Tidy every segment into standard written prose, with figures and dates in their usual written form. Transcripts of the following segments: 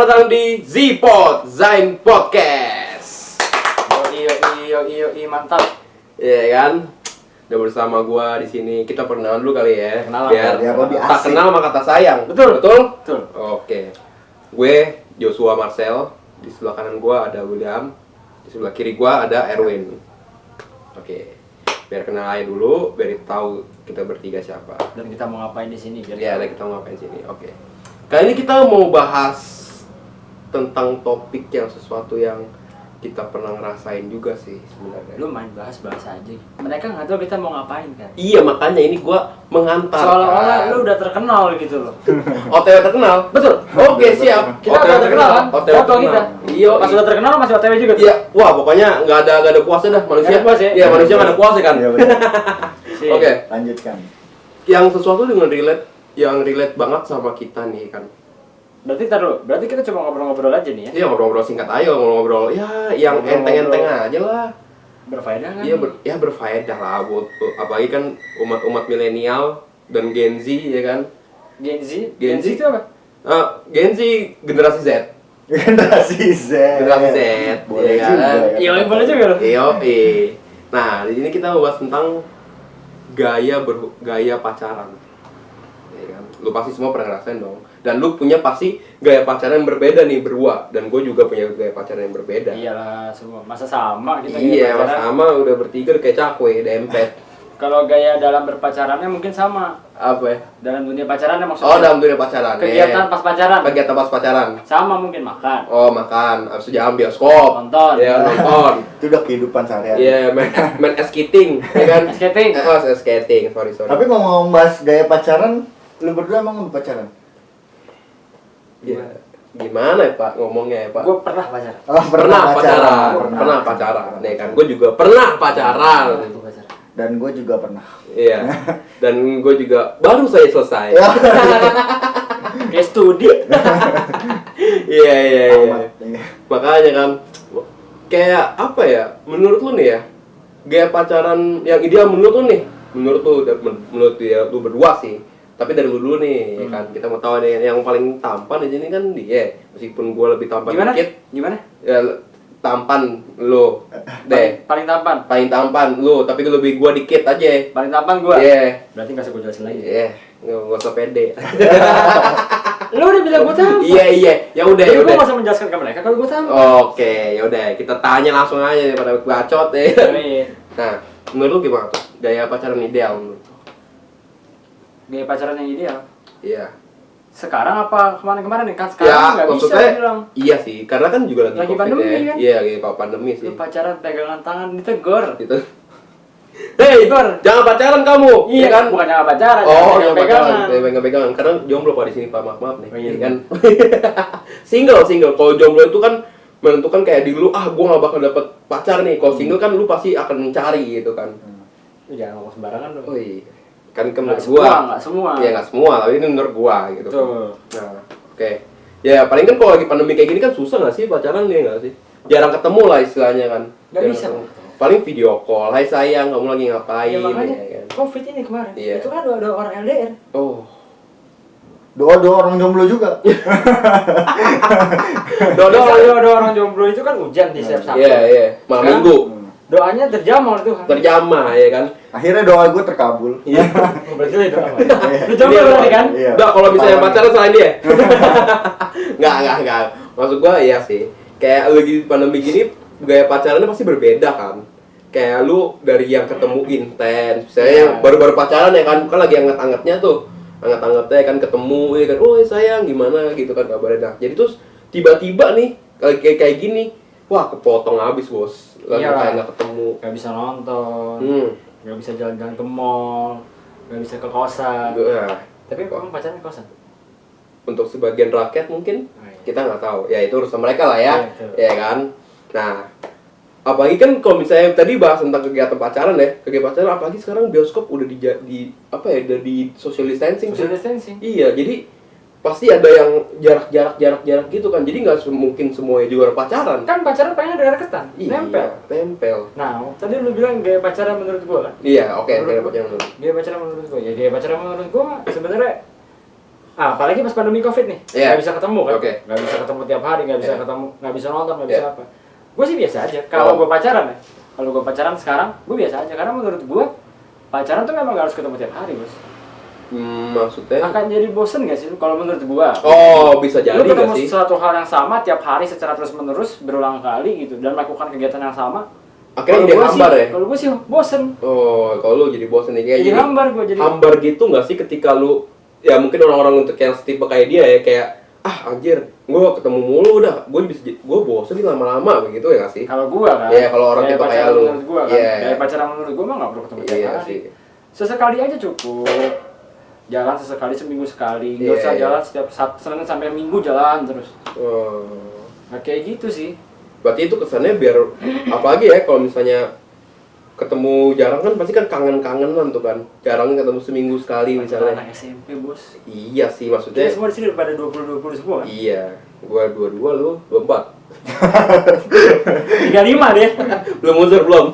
Selamat datang di Z-Pod, Zain Podcast. Yoi, mantap. Iya kan? Udah bersama gua di sini. Kita perkenalan dulu kali ya. Kenalan, biar lebih tak asik. kenal maka tak sayang. Betul. Betul? Oke. Gue Joshua Marcel. Di sebelah kanan gua ada William. Di sebelah kiri gua ada Erwin. Oke. Biar kenal aja dulu, biar tahu kita bertiga siapa. Dan kita mau ngapain di sini? Ya, ada kita mau ngapain sini. Oke. Kali ini kita mau bahas tentang topik yang sesuatu yang kita pernah ngerasain juga sih sebenarnya. Lu main bahas aja. Mereka nggak tahu kita mau ngapain kan? Iya, makanya ini gua mengantar. Seolah-olah lu udah terkenal gitu loh. OTW terkenal. Betul. Oke, siap. Kita udah terkenal kan? OTW Foto kita. Iya. Pas udah terkenal masih OTW juga. Iya. Wah, pokoknya nggak ada puasa dah manusia. Nggak ada puasa ya? Iya, manusia nggak ada puasa kan. Iya benar. Sip. Oke. Lanjutkan. Yang sesuatu dengan relate banget sama kita nih kan. Berarti kita cuma ngobrol-ngobrol aja nih ya. Iya, ngobrol-ngobrol singkat aja, ngobrol ya yang Ngobrol-ngobrol. enteng-enteng aja lah. Berfaedah kan? Iya berfaedah lah buat apalagi kan umat milenial dan Gen Z ya kan. Gen Z? Gen Z itu apa? Gen Z generasi Z. Generasi Z. Generasi Z. Boleh Iya juga kan? ya. Iya, boleh juga loh. Iya. Nah, di sini kita mau bahas tentang gaya pacaran. Ya kan? Lu pasti semua pernah ngerasain dong. Dan lu punya pasti gaya pacaran yang berbeda nih berdua. Dan gue juga punya gaya pacaran yang berbeda. Iyalah semua. Masa sama kita Iya, gaya pacaran? sama udah bertiga udah kayak cakwe, dempet. Kalau gaya dalam berpacarannya mungkin sama. Apa ya? Dalam dunia pacarannya maksudnya. Oh, dalam dunia pacaran. Kegiatan pas pacaran. Kegiatan pas pacaran. Sama mungkin makan. Oh, makan, harus jalan bioskop. Nonton. Ya, nonton. Itu udah kehidupan sehari-hari. Iya, main skating, ya kan? Skating. Skating. Sorry. Tapi ngomong bahas gaya pacaran, lu berdua emang pacaran? Ya, gimana ya Pak ngomongnya ya Pak? Gue pernah pacaran. Oh, Pernah pacaran. Pernah. Pernah pacaran. Nih kan, gue juga pernah pacaran. Gua pacaran. Dan gue juga pernah. Iya. Dan gue juga baru saya selesai. Kayak studi. Iya. Amat, iya. Makanya kan, kayak apa ya? Menurut lu nih ya, gaya pacaran yang ideal menurut lu nih? Menurut dia lu berdua sih. Tapi dari lu dulu nih, ya kan kita mau tahu nih yang paling tampan di sini kan dia. Meskipun gue lebih tampan dikit. Gimana? Ya tampan lu deh. Paling tampan. Paling tampan lu, tapi lebih gua dikit aja. Paling tampan gue. Iya. Berarti nggak usah gue jelasin lagi. Iya, nggak usah pede. Lu udah bilang gue tampan. Iya. Ya udah, Jadi ya gue udah. nggak usah menjelaskan ke mereka kalau gue tampan. Oke, ya udah. Kita tanya langsung aja daripada bacot ya. Iya. Nah, menurut lu gimana tuh? Gaya pacaran ideal menurut lu? Gaya pacaran yang ideal. Iya. Sekarang apa kemarin-kemarin nih? Kan sekarang Ya, nggak bisa maksudnya bilang. iya sih, karena kan juga lagi Lagi COVID pandemi, ya. kan? Iya, lagi pandemi sih. Lu pacaran pegangan tangan ditegur. Gitu. Hei, Tegur. jangan pacaran kamu. Iya ya kan? Bukan jangan pacaran. Oh, jangan yang pegangan. pegang-pegangan. Karena jomblo Pak di sini, Pak. Maaf nih. Oh, iya. Iya kan? single. Kalau jomblo itu kan menentukan kayak di dulu, gua nggak bakal dapet pacar nih. Kalau single kan lu pasti akan mencari gitu kan. Lu jangan ngomong sembarangan dong. Oh iya. Kan Nggak menurut semua, gua. nggak semua. Iya, nggak semua, tapi ini menurut gua gitu. Betul. Nah, oke. Ya, paling kan kalau lagi pandemi kayak gini kan susah nggak sih pacaran ya nggak sih? Jarang ketemu lah istilahnya kan. Nggak Jarang bisa. ketemu. Paling video call. Hai sayang, kamu lagi ngapain? Ya makanya ya kan? COVID ini kemarin. Iya. Itu kan ada orang LDR. Oh. Doa orang jomblo juga. Ada orang jomblo itu kan hujan di setiap Sabtu. Iya. Malam Sekarang- minggu. Doanya terjamah oleh Tuhan. Terjamah ya kan. Akhirnya doa gue terkabul. Iya. Berarti itu apa? Lu jomblo Iya, berarti kan? Iya. Udah kalau misalnya pacaran selain dia. Enggak. Maksud gua iya sih. Kayak lagi pandemi gini gaya pacarannya pasti berbeda kan. Kayak lu dari yang ketemu intens, misalnya yang baru-baru pacaran ya kan, kan lagi anget-angetnya tuh. Anget-angetnya kan ketemu ya kan. Oh, sayang gimana gitu kan kabarnya. Nah, jadi terus tiba-tiba nih kayak gini, wah kepotong habis, Bos. Lagi Iya. kayak nggak ketemu. Gak bisa nonton, gak bisa jalan-jalan ke mall, gak bisa ke kosan. Nah, Tapi emang pacarnya kosan? untuk sebagian rakyat mungkin Oh, iya. kita nggak tahu ya, itu urusan mereka lah ya. Iya, betul. Ya kan. Nah, apalagi kan kalau misalnya tadi bahas tentang kegiatan pacaran ya, kegiatan pacaran apalagi sekarang bioskop udah di apa ya, udah di social distancing. Social distancing. Iya, jadi pasti ada yang jarak gitu kan, jadi nggak mungkin semuanya juga pacaran. Kan pacaran pengen ada deketan, Iya, tempel. Nah, tadi lu bilang gaya pacaran menurut gua kan? Iya, oke, Menurut gaya gua. pacaran dulu. Gaya pacaran menurut gua, ya gaya pacaran menurut gua sebenarnya Apalagi pas pandemi Covid nih, Iya. nggak bisa ketemu kan, Oke. nggak bisa ketemu tiap hari, nggak bisa Iya. ketemu, nggak bisa nonton, nggak bisa Iya. apa. Gue sih biasa aja. Kalau Oh. gue pacaran ya, kalau gue pacaran sekarang, gue biasa aja. Karena menurut gue pacaran tuh memang nggak harus ketemu tiap hari, bos. Maksudnya? Akan jadi bosen nggak sih lu kalau menurut gue? Oh, bisa jadi Lu nggak ketemu sih? suatu hal yang sama tiap hari secara terus menerus berulang kali gitu dan melakukan kegiatan yang sama. Akhirnya dia hambar ya? Kalau gue sih bosen. Oh, kalau lu jadi bosen nih kayak Jadi hambar gue jadi. hambar gitu nggak sih ketika lu ya mungkin orang-orang untuk yang setipe kayak dia ya kayak anjir gue ketemu mulu udah gue bosen nih lama-lama begitu ya nggak sih? Kalau gue kan. Iya, kalau orang gaya tipe kayak pacaran lu. Menurut gue kan. Iya. Gaya pacaran menurut gue mah nggak perlu ketemu tiap Iya hari. sih. Sesekali aja cukup. Jalan sesekali seminggu sekali. Nggak Iya, usah iya. jalan setiap Senin sampai Minggu jalan terus. Oh. Nah, kayak gitu sih. Berarti itu kesannya biar apalagi ya kalau misalnya ketemu jarang kan pasti kan kangen-kangenan tuh kan. Jarang ketemu seminggu sekali Pacaran misalnya. anak SMP bos. Iya sih Kita maksudnya. semua di sini udah pada 20 semua kan? Iya. Gua 22 lu 24. 35 deh. Belum uzur belum.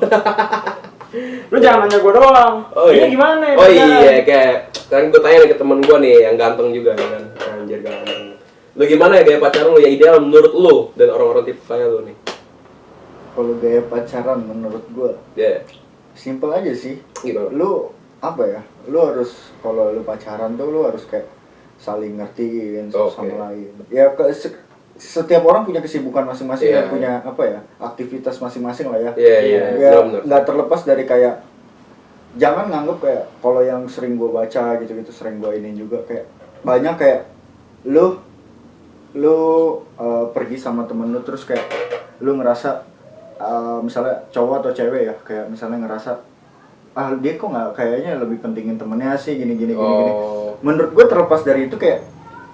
Lu jangan nanya gue doang. Oh Ini iya. gimana ya? Oh pacaran? iya kayak kan gue tanya nih ke temen gue nih yang ganteng juga ya kan. Anjir ganteng. Lu gimana ya gaya pacaran lu ya ideal menurut lu dan orang-orang tipe kayak lu nih? Kalau gaya pacaran menurut gua Ya. simple aja sih. Gimana? Lu apa ya? Lu harus kalau lu pacaran tuh lu harus kayak saling ngertiin satu Oke. sama lain. Ya setiap orang punya kesibukan masing-masing Iya. dan punya apa ya? Aktivitas masing-masing lah ya. Iya iya. Iya. Ya Benar. nggak terlepas dari kayak jangan nganggep kayak kalau yang sering gua baca gitu-gitu sering gua ini juga kayak banyak kayak lu pergi sama temen lu terus kayak lu ngerasa misalnya cowok atau cewek ya kayak misalnya ngerasa dia kok nggak kayaknya lebih pentingin temennya sih gini. Oh. Menurut gue terlepas dari itu kayak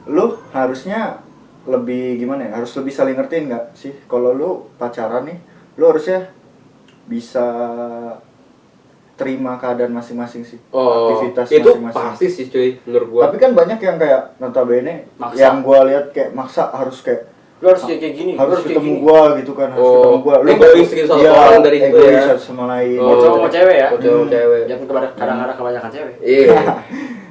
lu harusnya lebih gimana ya harus lebih saling ngertiin nggak sih kalau lu pacaran nih lu harusnya bisa terima keadaan masing-masing sih Oh, aktivitas itu masing-masing. pasti sih cuy menurut gua. Tapi kan banyak yang kayak notabene Maksa. yang gua lihat kayak maksa harus kayak Lu harus kayak gini. harus kayak ketemu gini. gua gitu kan harus Oh, ketemu gua egois gitu satu orang dari itu egois ya. satu sama lain Mau cowok mau cewek ya? Mau cowok, mau cewek. Jangan kadang-kadang kebanyakan cewek. Iya.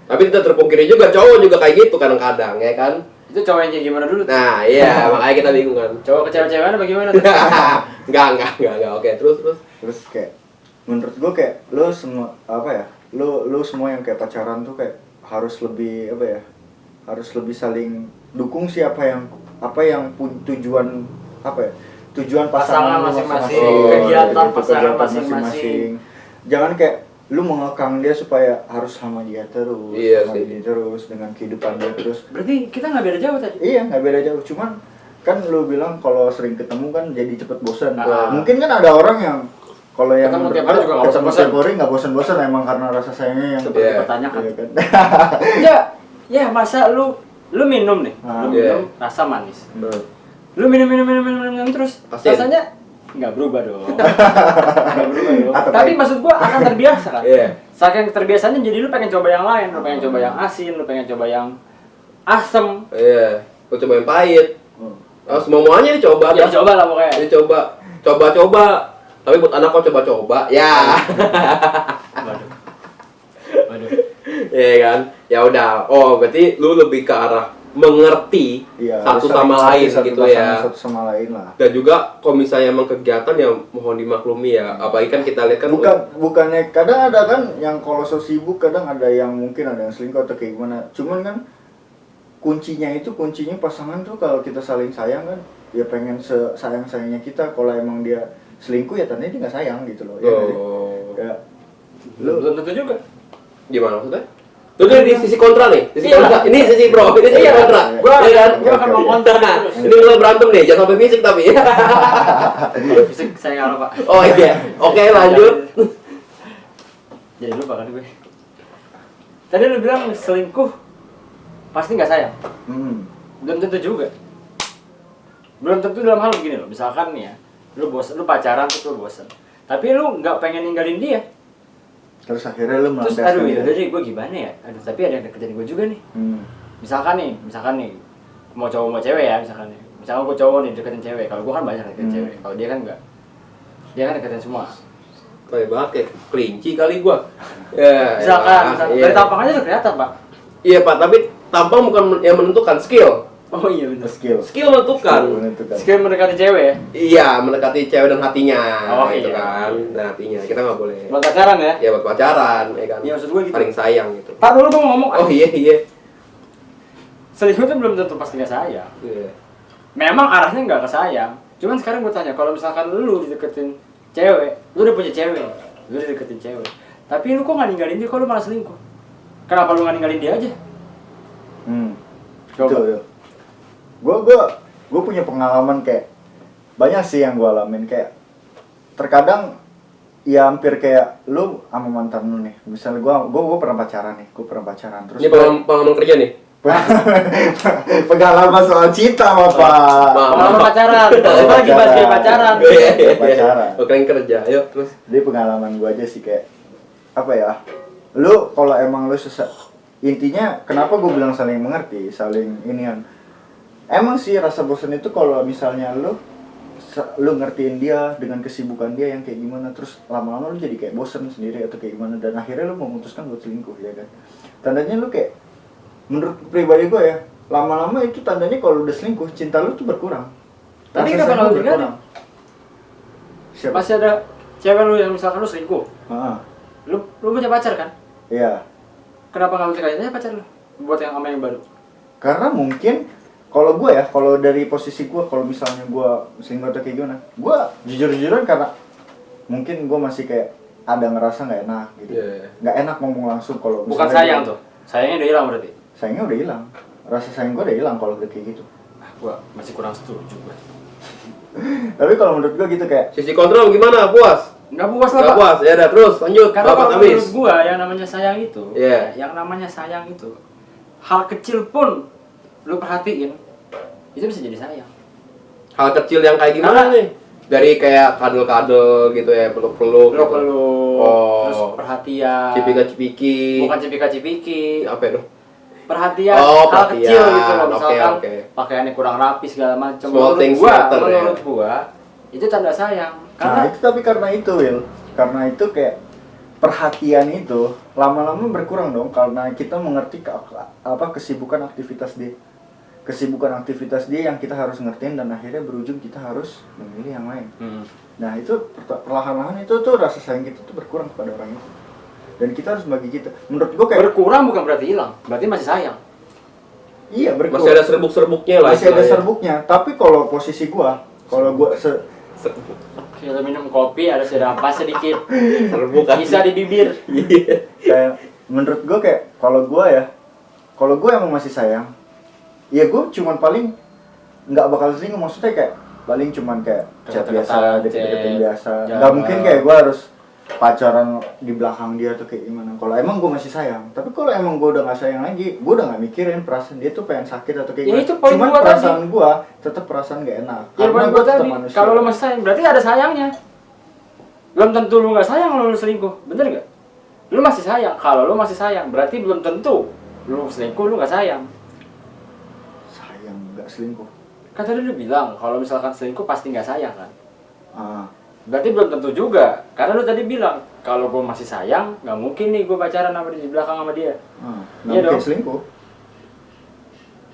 Tapi kita terpungkiri juga cowok juga kayak gitu kadang-kadang ya kan. Itu cowok yang kayak gimana dulu? Nah, iya makanya kita bingung kan. Cowok ke cewek-cewekan apa gimana tuh? Enggak. Oke, terus. terus kayak menurut gua kayak lu semua apa ya lu semua yang kayak pacaran tuh kayak harus lebih apa ya harus lebih saling dukung sih apa yang tujuan apa ya tujuan Pasangan pasangan lu masing-masing, kegiatan pasangan kegiatan masing-masing. Jangan kayak lu mengekang dia supaya harus sama dia terus Iya sama sih. dia terus dengan kehidupan dia terus. Berarti kita nggak beda jauh tadi. Iya nggak beda jauh cuman kan lu bilang kalau sering ketemu kan jadi cepet bosan. Ah. Mungkin kan ada orang yang kalau yang Ketemu tiap hari juga nggak ketemu bosan-bosan. tiap hari nggak bosan-bosan emang karena rasa sayangnya yang Seperti Iya. dipertanyakan. Iya kan. Ya masa lu minum nih, Ah. lu Iya. minum rasa manis. Betul. Lu minum terus Asin. rasanya nggak berubah dong. Nggak berubah dong. Atau Tapi kayak- maksud gua akan terbiasa kan. Iya. Saking terbiasanya jadi lu pengen coba yang lain, lu pengen coba yang asin, lu pengen coba yang asem. Iya. Gua coba yang pahit. Hmm. Oh, semuanya dicoba. Ya coba lah pokoknya. Dicoba. Coba-coba. Tapi buat anak kok coba-coba. Ya. Waduh. Waduh. Iya kan? Ya udah. Oh, berarti lu lebih ke arah mengerti Iya, satu harus sama saling lain satu gitu pasangan ya. Satu sama lain lah. Dan juga kalau misalnya emang kegiatan ya mohon dimaklumi ya. Apalagi kan kita lihat kan Bukannya kadang ada kan yang kalau so sibuk kadang ada yang mungkin ada yang selingkuh atau kayak gimana. Cuman kan kuncinya pasangan tuh kalau kita saling sayang kan dia pengen sayang-sayangnya kita. Kalau emang dia selingkuh ya tandanya dia nggak sayang gitu loh. Ya nggak sih? Oh. Ya. Belum tentu juga. Gimana maksudnya? Lu di sisi kontra nih, sisi Iya. kontra. Ini sisi pro, ini sisi Iya. kontra. Gua Iya kan? gua akan mengkontra terus. Ini lu berantem nih, jangan sampai fisik tapi. Kalau fisik saya nggak lupa. Oh iya. Oke, lanjut. Jadi lupa kan gue. Tadi lu bilang selingkuh pasti nggak sayang. Belum tentu juga. Belum tentu dalam hal begini loh. Misalkan nih ya, lu pacaran terus lu bosan. Tapi lu nggak pengen ninggalin dia. Terus akhirnya lu Terus melampiaskan aduh ya dia. udah deh gue gimana ya. Aduh tapi ada yang deketin gue juga nih. Misalkan nih mau cowok mau cewek ya misalkan nih. Misalkan gue cowok nih deketin cewek. Kalau gue kan banyak deketin cewek. Kalau dia kan enggak. Dia kan deketin semua. Kayak banget kayak kelinci kali gua. Ya. Misalkan iya. dari tampang aja udah kelihatan, Pak. Iya, Pak, tapi tampang bukan yang menentukan, skill. Oh iya benar. Skill. Skill menentukan. Menentukan. Skill mendekati cewek ya. Iya, mendekati cewek dan hatinya. Oh, gitu iya. kan. Dan hatinya. Kita nggak boleh. Buat pacaran ya. Ya buat pacaran, ya kan. Iya, maksud gue gitu. Saling sayang gitu. Pak dulu gue ngomong. Oh iya. Selingkuh itu belum tentu pasti nggak sayang. Iya. Memang arahnya nggak ke sayang. Cuman sekarang gue tanya, kalau misalkan lu dideketin cewek, lu udah punya cewek, lu dideketin cewek, tapi lu kok nggak ninggalin dia, kok lu malah selingkuh? Kenapa lu nggak ninggalin dia aja? Coba. Betul. Gue punya pengalaman kayak banyak sih yang gue alamin, kayak terkadang ya hampir kayak lu sama mantan lu nih. Misalnya gue pernah pacaran nih, terus Ini pengalaman kerja nih. pengalaman soal cinta apa Pak? Pengalaman pacaran, kita lagi bahas kayak pacaran. Pacaran. Oke, yang kerja. Ayo terus. Jadi pengalaman gue aja sih kayak apa ya? Lu kalau emang lu intinya kenapa gue bilang saling mengerti, saling inian. Emang sih rasa bosan itu kalau misalnya lu ngertiin dia dengan kesibukan dia yang kayak gimana, terus lama-lama lu jadi kayak bosan sendiri atau kayak gimana, dan akhirnya lu memutuskan buat selingkuh, ya kan? Tandanya lu kayak, menurut pribadi gue ya, lama-lama itu tandanya kalau udah selingkuh, cinta lu tuh berkurang. Tadi Rasa kenapa sayang lu lu berkurang. Siapa? Masih ada cewek lu yang misalkan lu selingkuh, Heeh. lu punya pacar kan? Iya. Kenapa nggak lu ceritain aja pacar lu? Buat yang sama yang baru. Karena mungkin kalau gue ya, kalau dari posisi gue, kalau misalnya gue selingkuh atau kayak gimana, gue jujur-jujuran karena mungkin gue masih kayak ada ngerasa nggak enak gitu, nggak enak ngomong langsung kalau Bukan sayang tuh, sayangnya udah hilang berarti. Sayangnya udah hilang, rasa sayang gue udah hilang kalau udah kayak gitu. Gua masih kurang setuju gue. Tapi kalau menurut gue gitu kayak Sisi kontrol gimana? Puas? Nggak puas lah, Nggak Pak. puas. Ya udah terus lanjut. Karena Bapak kalau habis. menurut gua yang namanya sayang itu, Iya. yang namanya sayang itu, hal kecil pun lu perhatiin, itu bisa jadi sayang. Hal kecil yang kayak gimana nih? Dari kayak kadel-kadel gitu ya, peluk-peluk. Peluk gitu. peluk, Oh. terus perhatian. Cipika-cipiki. Bukan cipika-cipiki. Apa ya dong? Perhatian, Oh, hal perhatian. kecil gitu loh, misalkan Oke. pakaiannya kurang rapi segala macam. Small things matter, ya. Menurut gua itu tanda sayang. nah Karena itu, tapi karena itu Will, karena itu kayak perhatian itu lama-lama berkurang dong, karena kita mengerti kesibukan aktivitas dia yang kita harus ngertiin, dan akhirnya berujung kita harus memilih yang lain. Nah itu perlahan-lahan itu tuh rasa sayang kita tuh berkurang kepada orang itu, dan kita harus bagi kita. Menurut gua kayak berkurang bukan berarti hilang, berarti masih sayang. iya berkurang. Masih ada serbuk-serbuknya lah. Masih ada istilahnya. serbuknya. Tapi kalau posisi gua, kalau gua Kita minum kopi ada apa sedikit, Serbuk kan. bisa di bibir. Iya. kayak menurut gua kayak kalau gua emang masih sayang, ya gua cuman paling nggak bakal selingkuh, maksudnya kayak paling cuman kayak chat biasa, deket-deketin biasa. Nggak mungkin kayak gua harus pacaran di belakang dia atau kayak gimana. Kalau emang gue masih sayang, tapi kalau emang gue udah nggak sayang lagi, gue udah nggak mikirin perasaan dia tuh pengen sakit atau kayak Ya, gimana. itu poin Cuman gua perasaan gue tetap perasaan gak enak. Ya Karena poin gue gua tetap tadi, manusia. kalau lo masih sayang berarti ada sayangnya. Belum tentu lu nggak sayang kalau lu selingkuh, bener nggak? Lu masih sayang, kalau lu masih sayang berarti belum tentu lu selingkuh lu nggak sayang. sayang nggak selingkuh. Kan tadi lu bilang kalau misalkan selingkuh pasti nggak sayang kan? Ah, Berarti belum tentu juga, karena lu tadi bilang kalau gue masih sayang, nggak mungkin nih gue pacaran sama di belakang sama dia. nggak Iya mungkin dong. selingkuh.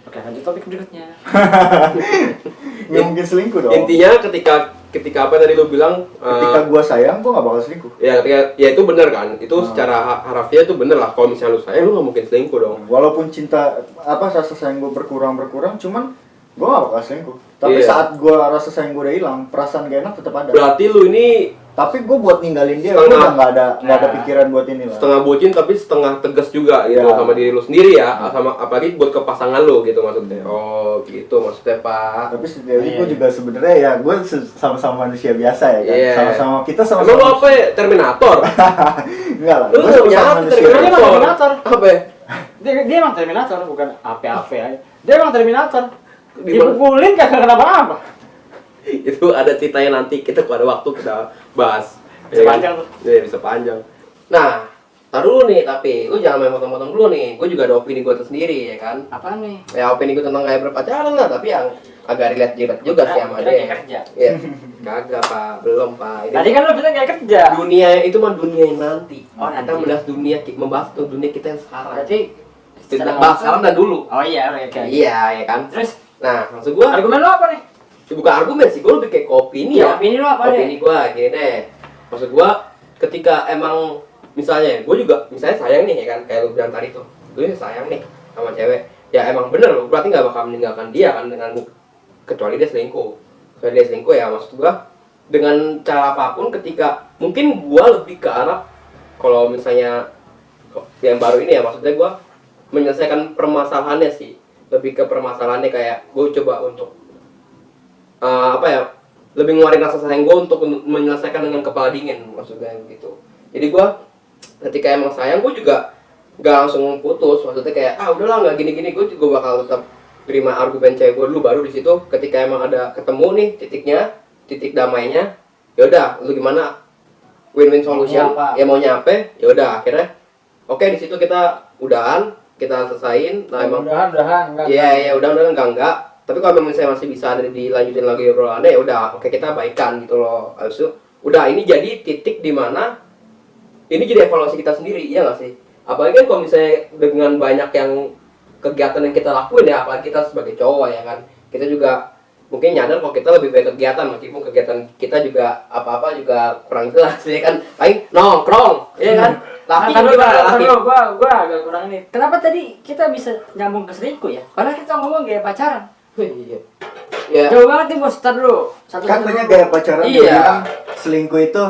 Oke, lanjut topik berikutnya. Nggak mungkin selingkuh dong. Intinya ketika apa tadi lu bilang Ketika gue sayang, gue nggak bakal selingkuh. ya ketika ya itu benar kan, itu secara harafiah itu bener lah. Kalau misalnya lu sayang, lu nggak mungkin selingkuh dong. Walaupun cinta rasa sayang gue berkurang, cuman gue gak bakal selingkuh. Tapi Iya. saat gue rasa sayang gue udah hilang, perasaan gak enak tetap ada. Berarti lu ini Tapi gue buat ninggalin dia, gue Setengah. udah gak ada Nah. pikiran buat ini lah. setengah bucin tapi setengah tegas juga gitu Iya. sama diri lu sendiri ya, sama apalagi buat ke pasangan lu gitu maksudnya. Oh gitu maksudnya Pak. Tapi setidaknya Iya, gue iya. juga sebenarnya ya gue sama-sama manusia biasa ya kan. Iya. Sama-sama kita Emang lu sama-sama. apa ya? Terminator? Enggak lah. Lu Gue udah punya sama-sama apa manusia. Terminator? Terminator? Terminator. Apa ya? Dia emang Terminator, bukan apa-apa ya. Dia emang Terminator. Gimana? Dipukulin kagak kenapa-napa. Itu ada ceritanya nanti kita pada waktu kita bahas. Bisa Ya kan? panjang tuh. Iya bisa panjang. Nah, taruh dulu nih tapi lu jangan main potong-potong dulu nih. Gue juga ada opini gue tersendiri ya kan. Apa nih? Ya opini gue tentang kayak berpacaran lah, tapi yang agak relate juga sih sama Kita dia. kayak kerja. Iya. Kagak Pak, belum Pak. Ini Tadi kan lu bilang kayak kerja. dunia itu mah dunia yang nanti. Oh, Kita nanti. membahas dunia kita yang sekarang. Berarti Secara sekarang dan dulu. Oh iya, oke. Iya, ya kan. Terus Nah, maksud gua argumen lo apa nih? bukan argumen sih, gua lebih kayak ke opini ya. Opini lo apa Opini gua gini deh. Maksud gua ketika emang misalnya gua juga misalnya sayang nih ya kan, kayak lu bilang tadi tuh. Lu sayang nih sama cewek. Ya emang bener lu berarti nggak bakal meninggalkan dia kan dengan kecuali dia selingkuh. Kecuali dia selingkuh ya maksud gua dengan cara apapun ketika mungkin gua lebih ke arah kalau misalnya yang baru ini ya maksudnya gua menyelesaikan permasalahannya sih, lebih ke permasalahannya kayak gue coba untuk apa ya, lebih ngeluarin rasa sayang gue untuk menyelesaikan dengan kepala dingin maksudnya gitu. Jadi gue ketika emang sayang gue juga gak langsung putus, maksudnya kayak udahlah nggak gini-gini, gue juga bakal tetap terima argumen cewek gue dulu, baru di situ ketika emang ada ketemu nih titik damainya, ya udah lu gimana, win-win solution, ya maunya apa, ya udah akhirnya oke di situ kita udahan, kita selesain. Nah emang udahan enggak. Iya, udah enggak. Tapi kalau memang saya masih bisa ada dilanjutin lagi obrolannya ya udah, oke kita baikan gitu loh. Habis itu udah ini jadi titik di mana ini jadi evaluasi kita sendiri, iya nggak sih? Apalagi kan kalau misalnya dengan banyak yang kegiatan yang kita lakuin ya, apalagi kita sebagai cowok ya kan, kita juga mungkin nyadar kalau kita lebih baik kegiatan, meskipun kegiatan kita juga apa-apa juga kurang jelas ya kan, paling nongkrong, ya kan? Laki gimana laki? Gua agak kurang ini. Kenapa tadi kita bisa nyambung ke selingkuh ya? Padahal kita ngomong gaya pacaran. Iya. Ya. Jauh banget nih bos, start dulu. Kan banyak gaya pacaran Iya. bilang selingkuh itu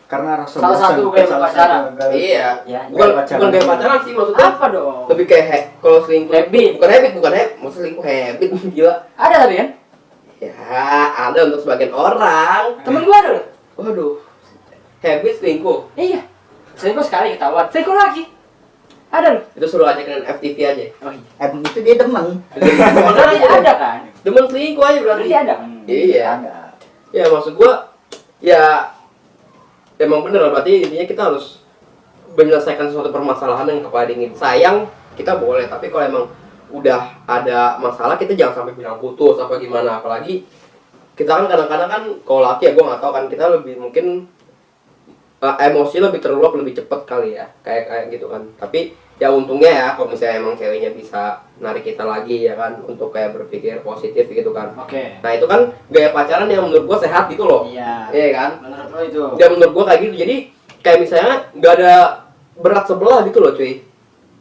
karena rasa Salah bosan. satu gaya pacaran. Iya. Ya, Bukan gaya pacaran sih maksudnya. Apa dong? Lebih kayak kalau selingkuh Habit. bukan habit, maksud selingkuh habit gila. Ada tapi kan? Ya, ada untuk sebagian orang. Temen gua ada loh. Waduh. Habit selingkuh. Iya. Selingkuh sekali ketahuan. Selingkuh lagi. Ada loh. Itu suruh aja kena FTV aja. Oh iya. Itu dia demen. Berarti ada kan? Demen selingkuh aja berarti. Berarti ada kan? Iya. Ada. Ya maksud gua ya emang bener berarti intinya kita harus menyelesaikan suatu permasalahan yang kepala dingin. Sayang kita boleh, tapi kalau emang udah ada masalah kita jangan sampai bilang putus apa gimana, apalagi kita kan kadang-kadang kan kalau laki ya gua nggak tahu kan, kita lebih mungkin emosi lebih terluap lebih cepet kali ya, kayak gitu kan. Tapi ya untungnya ya kalau misalnya emang ceweknya bisa narik kita lagi ya kan, untuk kayak berpikir positif gitu kan. Oke. Nah itu kan gaya pacaran yang menurut gua sehat gitu loh. Iya. Iya kan? Menurut lo itu. Ya menurut gua kayak gitu. Jadi kayak misalnya nggak ada berat sebelah gitu loh cuy.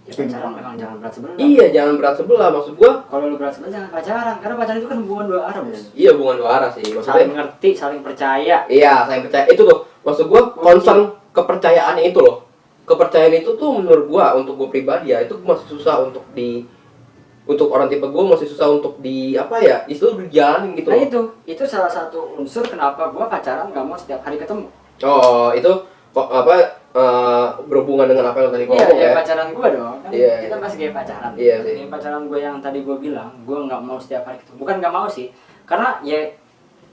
Ya, pacaran memang jangan berat sebelah. Iya jangan berat sebelah, maksud gua. Kalau lu berat sebelah jangan pacaran, karena pacaran itu kan hubungan dua arah bos. Iya hubungan dua arah sih Saling maksudnya. ngerti, saling percaya. Iya saya percaya itu tuh. Maksud gua concern kepercayaannya itu loh. Kepercayaan itu tuh menurut gua untuk gua pribadi ya itu masih susah untuk orang tipe gua masih susah untuk apa ya, itu berjalanin gitu Nah loh. itu salah satu unsur kenapa gua pacaran nggak mau setiap hari ketemu. Oh itu kok berhubungan dengan apa yang tadi gua Iya, ngomong ya ya. pacaran gua dong. Kan Iya, kita iya. masih kayak pacaran. Iya sih. Kayak pacaran gua yang tadi gua bilang, gua nggak mau setiap hari ketemu. Bukan nggak mau sih, karena ya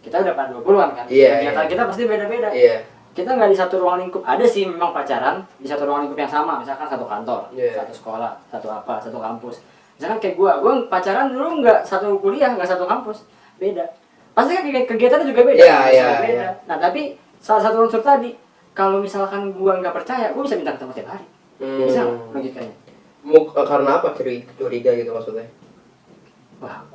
kita udah pada 20-an kan. Iya, Kegiatan iya. kita pasti beda-beda. Iya. Kita nggak di satu ruang lingkup. Ada sih memang pacaran di satu ruang lingkup yang sama, misalkan satu kantor, Iya. satu sekolah, satu apa, satu kampus. Misalkan kayak gua pacaran dulu nggak satu kuliah, nggak satu kampus, beda. Pasti kan kegiatannya juga beda. Iya, bisa iya, beda. iya. Nah tapi salah satu unsur tadi, kalau misalkan gua nggak percaya, gua bisa minta ketemu tiap hari. Bisa nggak logikanya? Karena apa curiga gitu maksudnya? Wah,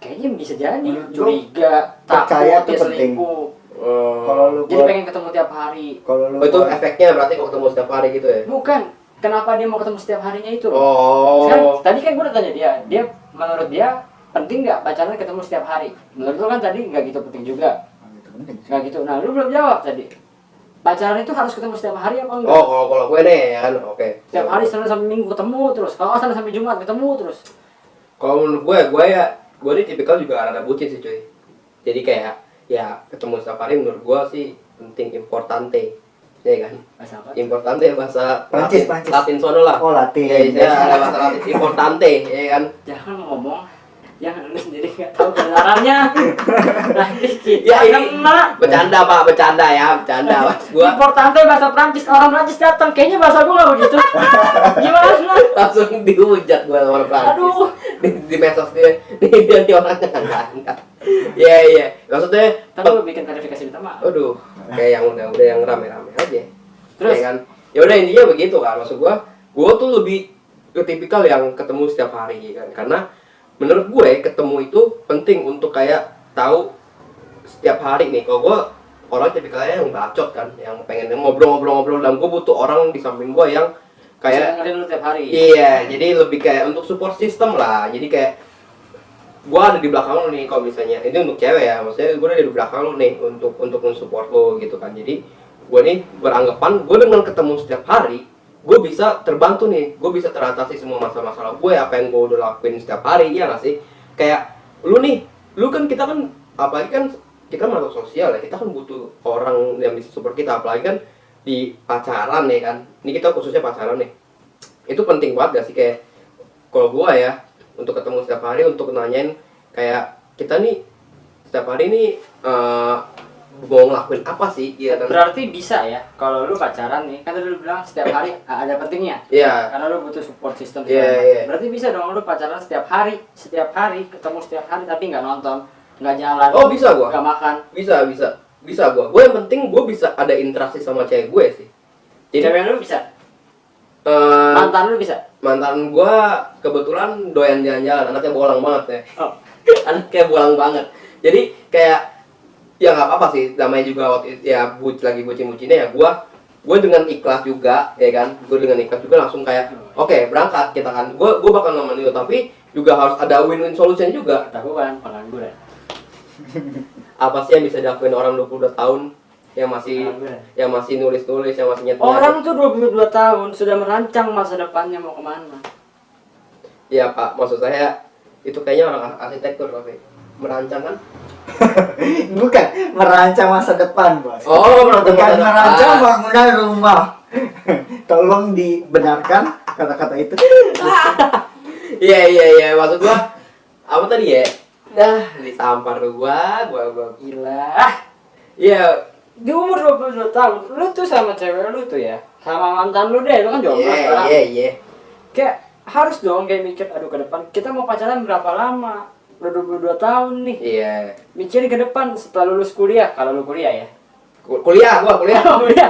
kayaknya bisa jadi Menurut gua, curiga, percaya takut tuh dia penting. selingkuh. Kalau lu Jadi pengen ketemu tiap hari. kalau lu Oh itu efeknya berarti kalau ketemu setiap hari gitu ya? Bukan, kenapa dia mau ketemu setiap harinya itu? Oh. Kan, tadi kan gue udah tanya dia menurut dia penting nggak pacaran ketemu setiap hari? Menurut lu kan tadi nggak gitu penting juga, itu penting sih. nggak gitu. Nah lu belum jawab tadi. Pacaran itu harus ketemu setiap hari apa enggak? Oh kalau gue nih ya kan oke. Setiap hari Senin sampai Minggu ketemu terus. Kalau Senin sampai Jumat ketemu terus. Kalau menurut gue nih tipikal juga rada bucin sih cuy. Jadi kayak ya ketemu setiap hari menurut gue sih penting, importante, ya kan? Bahasa apa? Importante bahasa Prancis, Latin, Prancis. Latin sono lah. Oh, Latin. Ya, bahasa Latin importante, ya kan? Jangan ngomong yang lu sendiri nggak tahu kebenarannya. Nanti kita Ya ini kena. bercanda pak, bercanda ya, bercanda mas gue. Importante bahasa Prancis, orang Prancis datang. Kayaknya bahasa gua nggak begitu. Gimana? Langsung dihujat gue sama orang Prancis. Aduh. Di medsos dia orangnya enggak. Iya maksudnya Kan gua bikin klarifikasi minta maaf. aduh kayak yang udah yang rame-rame aja. Terus? Ya kan ya udah intinya begitu kan, maksud gua tuh lebih tipikal yang ketemu setiap hari kan, karena menurut gue ketemu itu penting untuk kayak tahu setiap hari nih. Kalau gue orang tipikalnya yang bacot kan, yang pengen ngobrol-ngobrol dan gue butuh orang di samping gue yang kayak dengerin lu tiap hari. iya, jadi lebih kayak untuk support system lah. Jadi kayak gue ada di belakang lu nih kalau misalnya ini untuk cewek ya, maksudnya gue ada di belakang lu nih untuk mensupport lu gitu kan. Jadi gue nih beranggapan gue dengan ketemu setiap hari gue bisa terbantu nih, gue bisa teratasi semua masalah-masalah gue apa yang gue udah lakuin setiap hari. Iya nggak sih? Kayak lu nih, lu kan kita kan apalagi kan kita makhluk sosial ya, kita kan butuh orang yang bisa support kita, apalagi kan di pacaran nih kan. Ini kita khususnya pacaran nih, itu penting banget gak sih? Kayak kalau gua ya untuk ketemu setiap hari untuk nanyain kayak kita nih setiap hari nih mau ngelakuin apa sih ya kan. Berarti bisa ya kalau lu pacaran nih, kan tadi lu bilang setiap hari ada pentingnya. Iya. Karena lu butuh support system. Iya. Berarti bisa dong lu pacaran setiap hari ketemu setiap hari tapi nggak nonton, nggak jalan. Oh bisa gua. Nggak makan. Bisa gua. Gua yang penting gua bisa ada interaksi sama cewek gue sih. Jadi Cewek lu bisa. Mantan lu bisa. Mantan gua kebetulan doyan jalan-jalan, anaknya bolang banget ya. Oh. Anaknya bolang banget. Jadi kayak ya nggak apa-apa sih, namanya juga waktu itu ya lagi bucin-bucinnya ya gue dengan ikhlas juga ya kan, gue dengan ikhlas juga langsung kayak oke, berangkat kita kan, gue bakal nemenin lu, tapi juga harus ada win-win solution juga. Tahu kan pengangguran. Apa sih yang bisa dilakuin orang 22 tahun yang masih nulis-nulis, yang masih nyet. Orang tuh 22 tahun sudah merancang masa depannya mau kemana. Iya Pak, maksud saya itu kayaknya orang arsitektur tapi merancang kan. Bukan merancang masa depan, Bos. Oh, merancang Bukan masa depan. merancang bangunan rumah. Tolong dibenarkan kata-kata itu. Iya, maksud gua apa tadi ya? Ditampar gua Gila. Iya. Di umur 22 tahun, lu tuh sama cewek lu tuh ya, sama mantan lu deh, lu kan jomblo sekarang. Iya. Kayak harus dong kayak mikir, aduh ke depan kita mau pacaran berapa lama? Udah 22 tahun nih. Iya. Mikirin ke depan setelah lulus kuliah, kalau lu kuliah ya. Kuliah.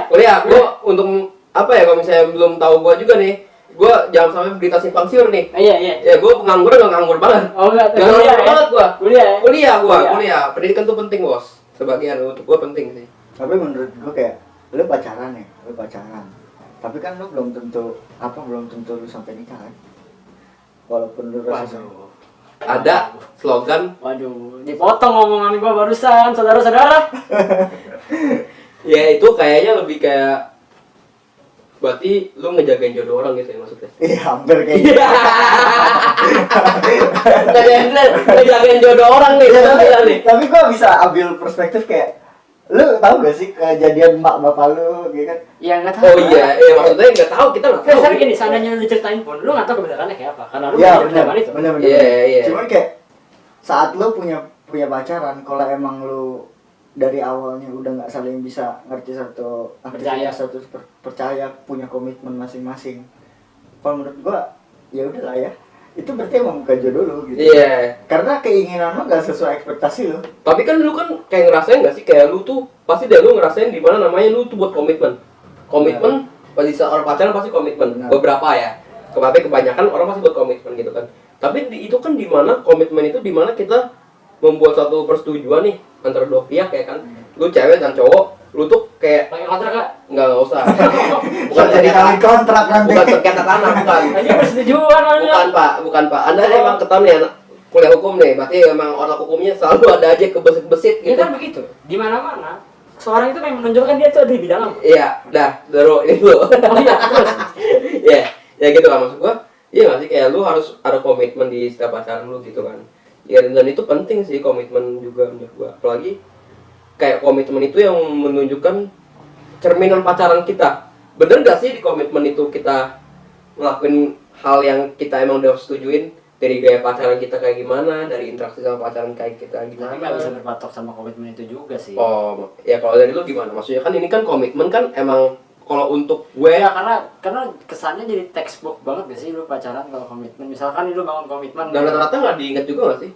Kuliah. Gua untuk apa ya, kalau misalnya belum tahu gua juga nih, gua jangan sampai berita simpang siur nih. Iya. Ya gua pengangguran enggak nganggur banget. Oh enggak, Nggak nganggur banget gua. Kuliah. Pendidikan tuh penting, Bos. Sebagian untuk gua penting sih. Tapi menurut gue kayak lu pacaran. Tapi kan lu belum tentu lu sampai nikah kan. Walaupun lu rasa Ada slogan. Waduh, dipotong omongan gua barusan, saudara-saudara. Ya itu kayaknya lebih kayak berarti lu ngejagain jodoh orang gitu ya maksudnya. iya, hampir kayak gitu. Ngejagain jodoh orang nih, Tapi gua bisa ambil perspektif kayak lu tahu gak sih kejadian mak bapak lu gitu kan? Ya nggak tahu. Oh iya, maksudnya nggak tahu, kita nggak tahu. Tapi gini, seandainya lu diceritain pun, lu nggak tahu kebenarannya kayak apa, karena lu Iya belum benar. itu. Iya. Cuman kayak saat lu punya pacaran, kalau emang lu dari awalnya udah nggak saling bisa ngerti satu percaya, punya komitmen masing-masing. Kalau menurut gua ya udahlah ya. Itu berarti emang bukan jodoh lu gitu. Iya. Karena keinginan lu nggak sesuai ekspektasi lu. Tapi kan lu kan kayak ngerasain nggak sih, kayak lu tuh pasti deh lu ngerasain di mana namanya lu tuh buat komitmen. Pasti saat orang pacaran pasti komitmen. Benar. Beberapa ya. Tapi kebanyakan orang pasti buat komitmen gitu kan. Tapi itu kan di mana komitmen itu, di mana kita membuat satu persetujuan nih antara dua pihak ya kan. Lu cewek dan cowok, lu tuh kayak Pakai kontrak nggak? nggak usah. Bukan jadi kawin kontrak nanti. Bukan sengketa tanah, bukan. Ini persetujuan aja. Bukan Pak. Anda emang ketahuan ya anak kuliah hukum nih, berarti emang orang hukumnya selalu ada aja kebesit-besit Ya gitu. kan begitu. Di mana-mana seorang itu memang menunjukkan dia tuh ada di bidang apa. Iya, baru itu. Oh iya, terus. Iya, ya gitu lah maksud gua. Iya nggak sih, kayak lu harus ada komitmen di setiap pacaran lu gitu kan. Ya dan itu penting sih, komitmen juga menurut gua. Apalagi kayak komitmen itu yang menunjukkan cerminan pacaran kita. Bener gak sih di komitmen itu kita ngelakuin hal yang kita emang udah setujuin, dari gaya pacaran kita kayak gimana, dari interaksi sama pacaran kayak kita gimana. Tapi nggak bisa berpatok sama komitmen itu juga sih. Oh, ya kalau dari lu gimana? Maksudnya kan ini kan komitmen kan emang kalau untuk gue Ya karena kesannya jadi textbook banget gak sih lu pacaran kalau komitmen. Misalkan lu bangun komitmen. dan rata-rata nggak diingat juga nggak sih?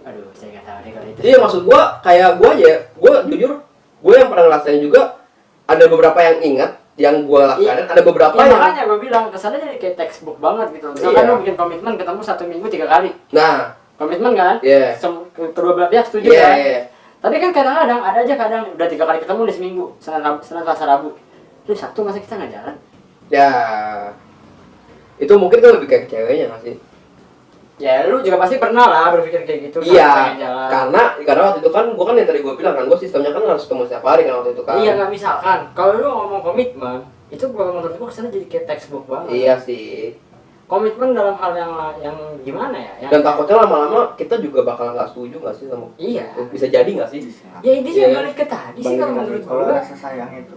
Aduh, saya nggak tahu deh kalau itu. Iya maksud gue kayak gue aja, gue jujur gue yang pernah ngerasain juga ada beberapa yang ingat, yang gue lakukan ada beberapa ya, yang makanya gue bilang kesannya jadi kayak textbook banget gitu. Misalkan Iya. lu bikin komitmen ketemu 1 minggu 3 kali, nah komitmen kan? Iya. Kedua belah pihak setuju iya kan? iya Tapi kan kadang-kadang ada aja kadang udah 3 kali ketemu di seminggu, Senin, Selasa, Rabu. Lu Sabtu masa kita nggak jalan? ya itu mungkin kan lebih kayak ceweknya nggak sih? Ya lu juga pasti pernah lah berpikir kayak gitu. Iya, pengen jalan. karena waktu itu kan gua kan yang tadi gua bilang kan gua sistemnya kan harus ketemu setiap hari kan waktu itu kan. Iya nggak misalkan kalau lu ngomong komitmen itu menurut gua kesannya jadi kayak textbook banget. Iya sih. Komitmen dalam hal yang gimana ya? Yang Dan takutnya lama-lama kita juga bakal nggak setuju nggak sih sama? iya. Bisa jadi nggak sih? Ya intinya Iya. balik ke tadi sih Balik kalau lagi, menurut kalau gua. rasa sayang itu.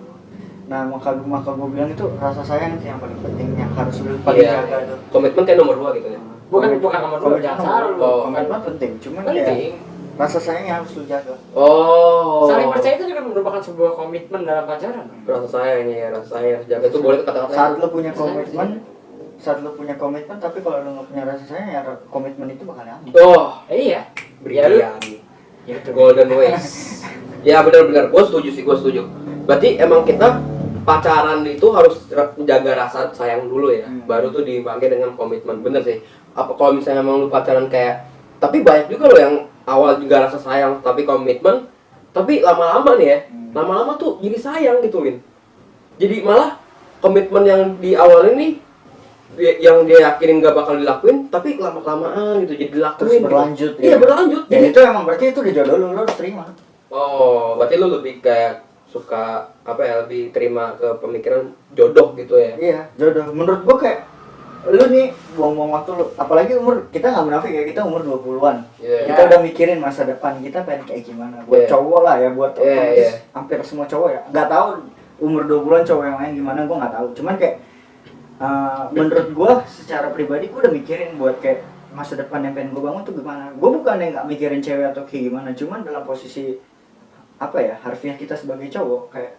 Nah, maka gue bilang itu rasa sayang itu yang paling penting, yang harus lu paling Iya. jaga tuh. Komitmen kayak nomor 2 gitu ya. Bukan nomor 2 jangan salah lu. Oh, komitmen penting, cuman kayak Penting. rasa sayang yang harus lu jaga. Oh. Saling percaya itu juga merupakan sebuah komitmen dalam pacaran. Rasa sayang ya, rasa sayang jaga itu boleh kata-kata. Saat lu punya komitmen, tapi kalau lu nggak punya rasa sayang ya komitmen itu bakal ambil. Oh, Iya. brilian. Ya itu. Golden ways. Ya benar-benar, gue setuju sih, gue setuju. Berarti emang kita pacaran itu harus menjaga rasa sayang dulu ya, baru tuh dipakai dengan komitmen. Bener sih. Apa kalau misalnya emang lu pacaran kayak, tapi banyak juga loh yang awal juga rasa sayang tapi komitmen, tapi lama-lama nih ya, lama-lama tuh jadi sayang gitu Win. Jadi malah komitmen yang di awal ini yang dia yakinin gak bakal dilakuin, tapi lama-kelamaan gitu jadi dilakuin. Terus berlanjut gitu. Iya berlanjut. Ya itu emang berarti itu udah jodoh lu harus terima. Oh, berarti lu lebih kayak suka apa ya, lebih terima ke pemikiran jodoh gitu ya? Iya, jodoh. Menurut gua kayak lu nih buang-buang waktu lu, apalagi umur kita nggak munafik ya, kita umur 20-an. Iya. Kita udah mikirin masa depan kita pengen kayak gimana. Buat Iya. cowok lah ya, buat Iya, otomatis iya. hampir semua cowok ya. Nggak tahu umur 20-an cowok yang lain gimana, gua nggak tahu. Cuman kayak menurut gua secara pribadi gua udah mikirin buat kayak masa depan yang pengen gua bangun tuh gimana. Gua bukan yang nggak mikirin cewek atau kayak gimana, cuman dalam posisi apa ya, harfiah kita sebagai cowok kayak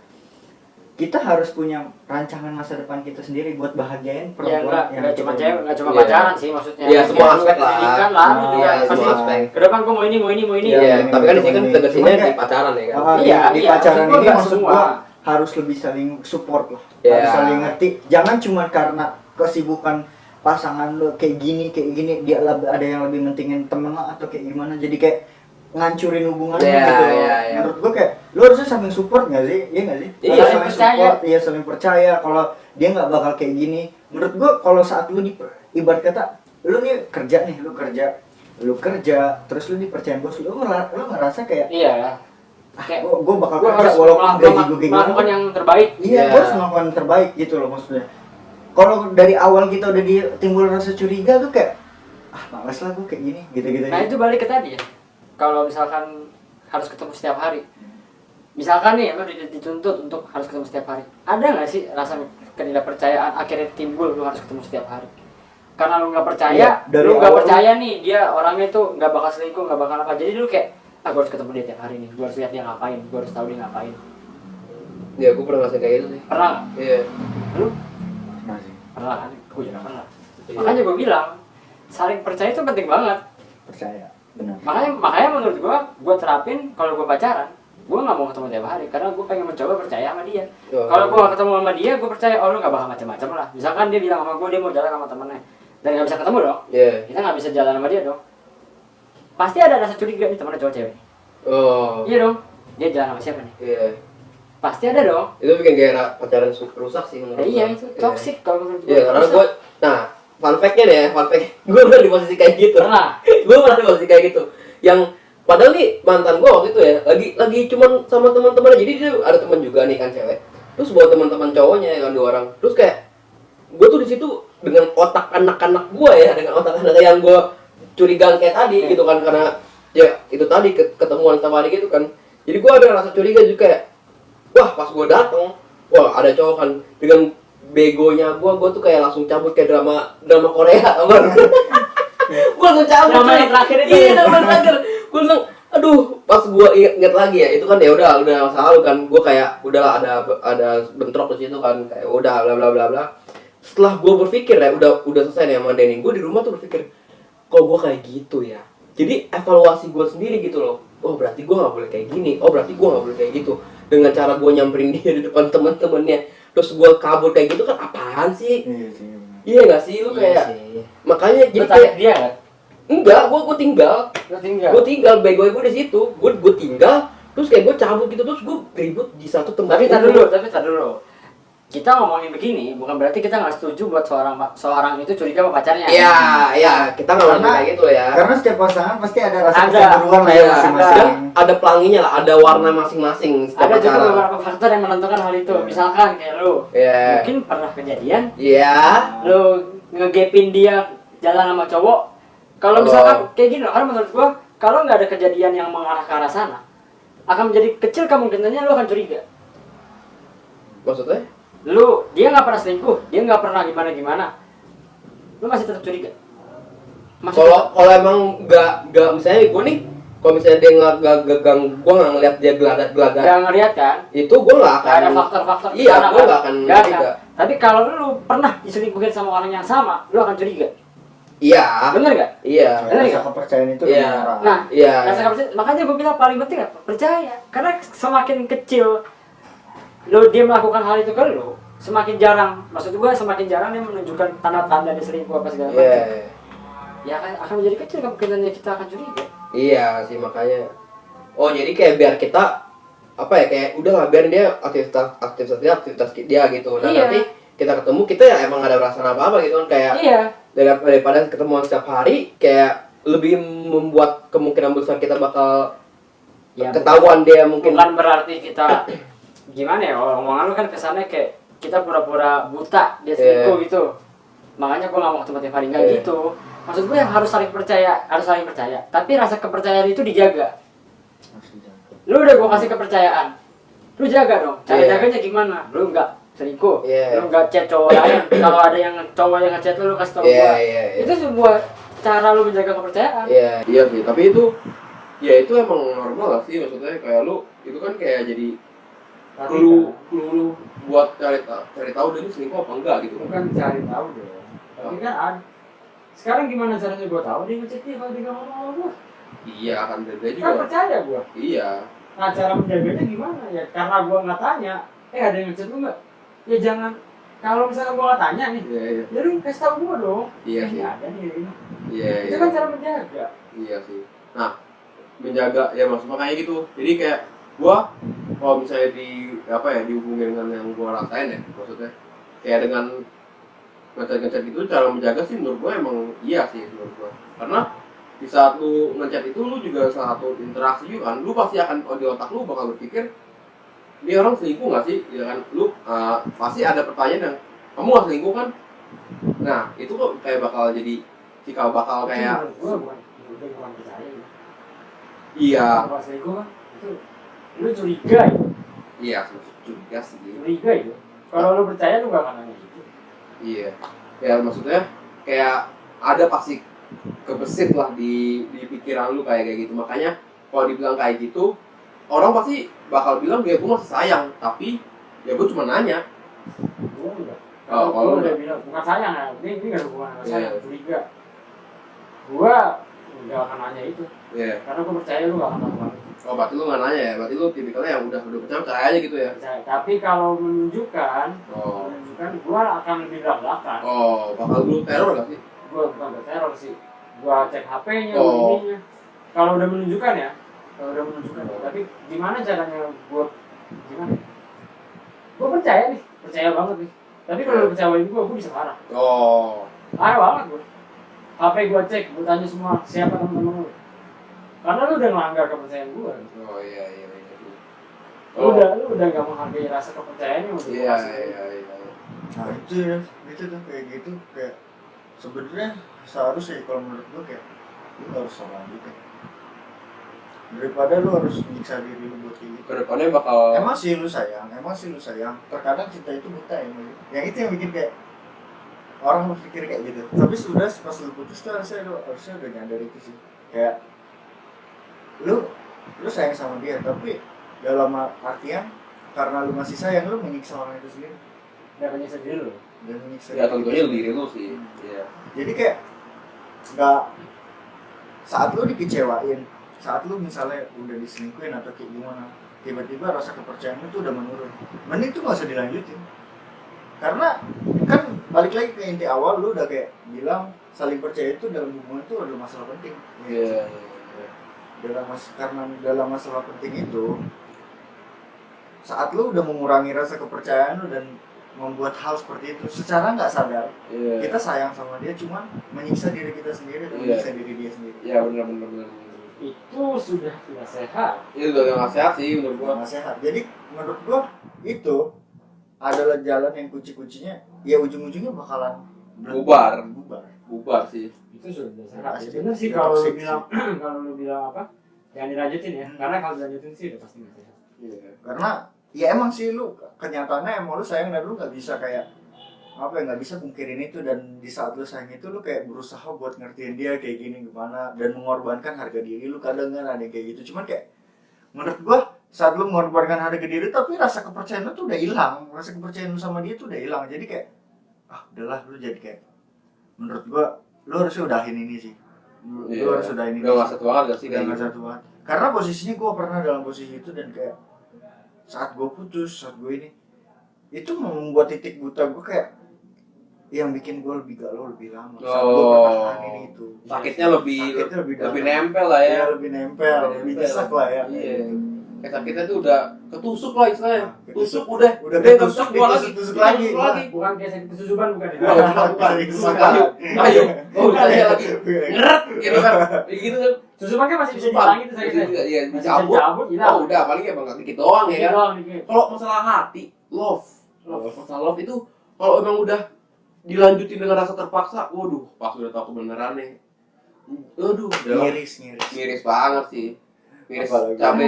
kita harus punya rancangan masa depan kita sendiri buat bahagiain Ya perempuan enggak cuma kita cewek, enggak cuma Iya. pacaran sih maksudnya. Iya, semua Ya, aspek lah. pendidikan lah, lu juga Iya, pasti semua aspek. ke depan gua mau ini. Iya, Iya, ini tapi kan di sini kan ini. tegasinnya Cuman di kayak- pacaran ya kan? Iya, di iya, pacaran maksud gua ini nggak maksud semua. gua harus lebih saling support lah. Iya. Harus saling ngerti. Jangan cuma karena kesibukan pasangan lo kayak gini dia ada yang lebih mentingin temen lah atau kayak gimana. Jadi kayak ngancurin hubungannya Iya, gitu. iya, iya. Menurut gua kayak lu harusnya saling support nggak sih? Iya nggak sih? Iya, Harus saling percaya. support, iya saling percaya kalau dia nggak bakal kayak gini. Menurut gua kalau saat lu ibarat kata lu nih kerja nih, lu kerja terus lu dipercaya bos lu ngerasa kayak Iya. Kayak gue bakal gua kerja harus walaupun gaji gue kayak melakukan gimana. yang terbaik. Iya, Iya. gue harus melakukan yang terbaik gitu loh maksudnya. Kalau dari awal kita udah timbul rasa curiga tuh kayak males lah gue kayak gini gitu-gitu. Nah itu balik ke tadi ya. Kalau misalkan harus ketemu setiap hari, misalkan nih lu dituntut untuk harus ketemu setiap hari, ada nggak sih rasa ketidakpercayaan akhirnya timbul lu harus ketemu setiap hari? Karena lu nggak percaya, Iya, dari lu nggak awal percaya nih dia orangnya tuh nggak bakal selingkuh, nggak bakal apa, jadi lu kayak gue harus ketemu dia tiap hari nih, gue harus lihat dia ngapain, gue harus tahu dia ngapain. Ya, gue pernah ngerasain kayak gitu sih. Pernah? Iya. Lu Nah sih, pernah kan? Gue juga pernah. Iya. Makanya gue bilang saling percaya itu penting banget. percaya, benar. Makanya menurut gue terapin kalau gue pacaran, gue nggak mau ketemu tiap hari karena gue pengen mencoba percaya sama dia. Oh. Kalau gue gak ketemu sama dia, gue percaya oh lu nggak bakal macam-macam lah. Misalkan dia bilang sama gue dia mau jalan sama temennya dan nggak bisa ketemu dong, Iya. kita nggak bisa jalan sama dia dong. Pasti ada rasa curiga nih temennya cowok cewek. Oh. Iya dong, dia jalan sama siapa nih? Iya. Pasti ada dong. Itu bikin kayak pacaran rusak sih menurut Ya, iya gua. itu toxic kalau menurut gue. Iya, karena gue, nah, fun fact-nya nih ya, fun fact, gue pernah di posisi kayak gitu. Pernah. Gue pernah di posisi kayak gitu. Yang padahal nih mantan gue waktu itu ya, lagi cuman sama teman-teman, jadi dia ada teman juga nih kan cewek. Terus buat teman-teman cowoknya ya kan 2 orang. Terus kayak gue tuh di situ dengan otak anak-anak gue ya, dengan otak anak yang gue curigaan kayak tadi gitu kan, karena ya itu tadi ketemuan sama dia gitu kan. Jadi gue ada rasa curiga juga kayak, wah pas gue dateng, wah ada cowok kan dengan begonya gue tuh kayak langsung cabut kayak drama Korea, tau gak? Gue langsung cabut. Drama yang terakhir itu. Iya, drama yang terakhir. Gue bilang, aduh, pas gue inget lagi ya, itu kan ya udah masa lalu kan. Gue kayak udahlah ada bentrok di situ kan, kayak udah bla bla bla bla. Setelah gue berpikir ya, udah selesai nih sama Denny, gue di rumah tuh berpikir, kok gue kayak gitu ya. Jadi evaluasi gue sendiri gitu loh. Oh berarti gue nggak boleh kayak gini. Oh berarti gue nggak boleh kayak gitu. Dengan cara gue nyamperin dia di depan teman-temannya, terus gue kabur kayak gitu kan apaan sih? Iya sih. Iya nggak sih lu kayak sih. makanya Lu jadi tarik kayak dia kan? enggak, gue tinggal, Lu tinggal. bego gue di situ, gue tinggal, terus kayak gue cabut gitu terus gue ribut di satu tempat. Tapi tar dulu. Kita ngomongin begini bukan berarti kita nggak setuju buat seorang itu curiga sama pacarnya. Iya, kita nggak ngomong kayak gitu ya. Karena setiap pasangan pasti ada rasa Ada. kecemburuan lah ya Iya, masing-masing. dan ada pelanginya lah, ada warna masing-masing setiap Ada juga pacaran. beberapa faktor yang menentukan hal itu. Misalkan kayak lu, Iya. mungkin pernah kejadian Iya. lu ngegepin dia jalan sama cowok. Kalau misalkan kayak gini, karena menurut gua kalau nggak ada kejadian yang mengarah ke arah sana, akan menjadi kecil kemungkinannya lu akan curiga. Maksudnya? Dia nggak pernah selingkuh, dia nggak pernah gimana, lu masih tetap curiga. Kalau emang nggak misalnya gue nih, kalau misalnya dia nggak gue nggak ngeliat dia gelagat, nggak ngeliat kan? itu gue nggak akan. Nggak ada faktor-faktor Iya, kesana, gue kan? nggak akan Nggak curiga. kan? Tapi kalau lu pernah diselingkuhin sama orang yang sama, lu akan curiga. Iya. Bener nggak? Iya. Bener Rasa nggak? kepercayaan itu Iya. orang. Nah, Iya. rasa kepercayaan, makanya gue bilang paling penting apa? Percaya. Karena semakin kecil dia melakukan hal itu ke lu, semakin jarang. Maksud gue semakin jarang dia menunjukkan tanda-tanda dia selingkuh apa segala macam. Iya. Ya akan menjadi kecil kemungkinannya kita akan curiga. Iya sih makanya. Oh jadi kayak biar kita apa ya kayak udah lah biar dia aktivitas dia gitu. Nah Iya. nanti kita ketemu kita ya emang gak ada perasaan apa gitu kan kayak Iya. daripada ketemu setiap hari kayak lebih membuat kemungkinan besar kita bakal Ya, ketahuan dia mungkin. bukan berarti kita gimana ya, omongan lu kan kesannya kayak kita pura-pura buta dia selingkuh gitu. Makanya gue gak mau ketemu tiap hari, nggak gitu. Maksud gue yang harus saling percaya. Tapi rasa kepercayaan itu dijaga. Lu udah gue kasih kepercayaan, lu jaga dong. Cara jaganya gimana? Lu nggak selingkuh, lu nggak chat cowok lain. Kalau ada yang cowok yang ngechat lu kasih tau gue. Itu sebuah cara lu menjaga kepercayaan. Iya sih, tapi itu ya itu emang normal lah sih maksudnya kayak lu itu kan kayak jadi lu buat cari tahu dia ini selingkuh apa enggak gitu. Bukan cari tahu deh. Tapi kan ada. Sekarang gimana caranya gue tahu dia ngechat dia kalau dia nggak ngomong sama gue? Iya akan beda juga. Kan percaya gue. Iya. Nah cara menjaganya gimana ya? Karena gue nggak tanya. Ada yang ngechat lu nggak? Ya jangan. Kalau misalnya gue nggak tanya nih, Iya. ya lu kasih tahu gue dong. Iya sih. Nggak ada nih ini. Iya. Itu kan cara menjaga. Iya sih. Nah, menjaga ya maksudnya kayak gitu. Jadi kayak gua kalau misalnya dihubungin dengan yang gua rasain ya, maksudnya kayak dengan ngechat gitu cara menjaga sih menurut gua emang iya sih menurut gua. Karena di saat lu ngechat itu lu juga salah satu interaksi juga kan. Lu pasti akan di otak lu bakal berpikir ini orang selingkuh nggak sih? Ya kan lu pasti ada pertanyaan yang kamu nggak selingkuh kan? Nah, itu kok kayak bakal jadi cikal bakal kayak Gue bukan percaya. iya. Kalau selingkuh kan itu lu curiga ya. Iya, curiga sih. Curiga itu. Kalau lu percaya lu gak akan nanya gitu. Iya. Ya maksudnya kayak ada pasti kebesit lah di pikiran lu kayak gitu. Makanya kalau dibilang kayak gitu, orang pasti bakal bilang dia gue masih sayang, tapi ya gue cuma nanya. Gue enggak. Oh, Kalau kalau udah enggak. bilang bukan sayang ya. Ini gak ada hubungan sama Iya. sayang, curiga. Gua nggak akan nanya itu. Iya. Karena gue percaya lu gak akan melakukan itu. Oh, berarti lu nggak nanya ya? Berarti lu tipikalnya yang udah percaya aja gitu ya? Percaya. Tapi kalau menunjukkan, Oh. gua akan lebih belak-belakan. Oh, bakal lu teror gak sih? Gua bukan berteror sih. Gua cek HP-nya, Oh. ininya. Kalau udah menunjukkan ya, Tapi gimana caranya gimana? Gua percaya nih, percaya banget nih. Tapi kalau lu kecewain gua bisa marah. Oh. Marah banget gua. HP gua cek, gua tanya semua siapa temen-temen lu. Karena lu udah melanggar kepercayaan gua. Oh iya. Lu udah gak menghargai rasa kepercayaan yang udah gua Iya. kasih. Nah itu tuh kayak gitu kayak sebenarnya seharusnya kalau menurut gua kayak lu nggak harus sama gitu daripada lu harus nyiksa diri lu buat kayak gitu. Kedepannya bakal. Emang sih lu sayang. Terkadang cinta itu buta ya. Yang itu yang bikin kayak orang berpikir kayak gitu. Tapi sudah pas lu putus tuh harusnya udah nyadar itu sih. Kayak lu sayang sama dia, tapi dalam artian karena lu masih sayang lu menyiksa orang itu sendiri. Gak menyiksa diri lu. Dan menyiksa. Ya tentunya diri lu sih. Iya. Jadi kayak nggak saat lu dikecewain, saat lu misalnya udah diselingkuhin atau kayak gimana, tiba-tiba rasa kepercayaan lu tuh udah menurun. Mending tuh nggak usah dilanjutin. Karena kan balik lagi ke inti awal, lu udah kayak bilang saling percaya itu dalam hubungan itu adalah masalah penting. Iya. Karena dalam masalah penting itu, saat lu udah mengurangi rasa kepercayaan lu dan membuat hal seperti itu secara nggak sadar, kita sayang sama dia cuman menyiksa diri kita sendiri dan menyiksa diri dia sendiri. Iya benar. Itu sudah tidak sehat. Itu udah nggak sehat sih menurut gua. Nggak sehat. Jadi menurut gua itu adalah jalan yang kunci-kuncinya ya ujung-ujungnya bakalan bubar sih. Itu sudah tidak sehat. Pasti. Ya, benar sih kalau lu bilang kalau lu bilang apa? Jangan dilanjutin ya. Karena kalau dilanjutin sih udah pasti nggak sehat. Iya. Karena ya emang sih lu kenyataannya emang lu sayang dan lu nggak bisa kayak apa ya, nggak bisa pungkirin itu, dan di saat lu sayang itu lu kayak berusaha buat ngertiin dia kayak gini gimana dan mengorbankan harga diri lu. Kadang kan ada yang kayak gitu, cuman kayak menurut gua saat lu mengorbankan harga diri tapi rasa kepercayaan lu tuh udah hilang, rasa kepercayaan lu sama dia tuh udah hilang. Jadi kayak udahlah, lu jadi kayak menurut gua lu harus udahin ini sih. Lu harus udahin ini. Udah nggak satu banget gak sih Udah kayak nggak gitu. satu banget. Karena posisinya gua pernah dalam posisi itu, dan kayak saat gue putus, saat gue ini itu membuat titik buta gue, kayak yang bikin gue lebih galau lebih lama saat gue pertahanin itu. Sakitnya lebih dalam. nempel lah ya. Lebih nempel, lebih desak lah ya. Iya. Gitu. Kayak sakitnya tuh udah ketusuk lah istilahnya. Ketusuk. Tusuk udah ketusuk, gua lagi. ditusuk lagi. Bukan kayak sakit kesusupan, bukan ya? Bukan, Kayu. Oh, saya lagi ngeret gitu kan. Kayak gitu kan. Susupan kan masih bisa dihilangin tuh sakitnya. Iya, Masih dicabut. hilang. Oh, udah paling emang gak dikit doang ya Dikit kan. doang, dikit. Kalau masalah hati, masalah love itu kalau emang udah dilanjutin dengan rasa terpaksa, waduh, pas udah tahu kebenarannya. Waduh, miris banget sih. Miris Apalagi cabe.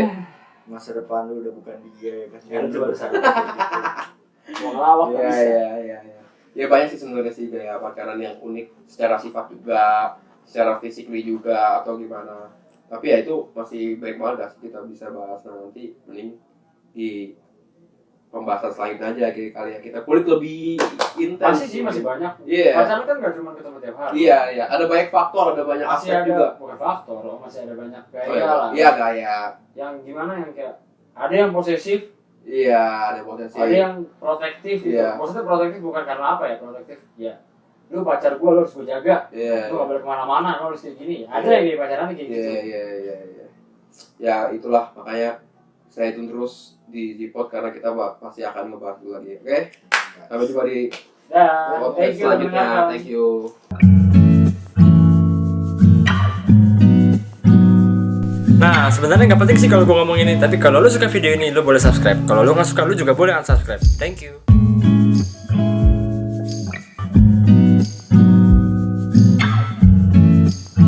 masa depan lu udah bukan dia ya kan. Ya, Lu coba bersama Mau ngelawak nggak bisa. Iya. Ya banyak sih sebenarnya sih gaya pacaran yang unik secara sifat juga, secara fisik juga atau gimana. Tapi ya itu masih baik banget gak sih kita bisa bahas nanti, mending di pembahasan selanjutnya aja kali ya, kita kulik lebih intens. Pasti sih masih banyak. Iya. Pacaran kan nggak cuma ketemu tiap hari. Iya. Ada banyak faktor, ada banyak Masih aspek ada juga. bukan faktor, masih ada banyak Oh, gaya lah. iya gaya. Yang gimana yang kayak ada yang posesif, Iya, ada potensi. ada yang protektif gitu. Iya. Maksudnya protektif bukan karena apa ya? Protektif ya. Lu pacar gua, lu harus gua jaga. Iya. Lu gak boleh kemana-mana, lu harus kayak gini. Ada yang di pacaran kayak gitu. Iya. Ya itulah makanya saya tune terus di Zipod karena kita pasti akan ngebahas dulu lagi. Oke? Sampai jumpa di Dah, podcast thank you selanjutnya. teman-teman. Thank you. Nah, sebenarnya nggak penting sih kalau gue ngomong ini, tapi kalau lu suka video ini, lu boleh subscribe. Kalau lu nggak suka, lu juga boleh unsubscribe. Thank you.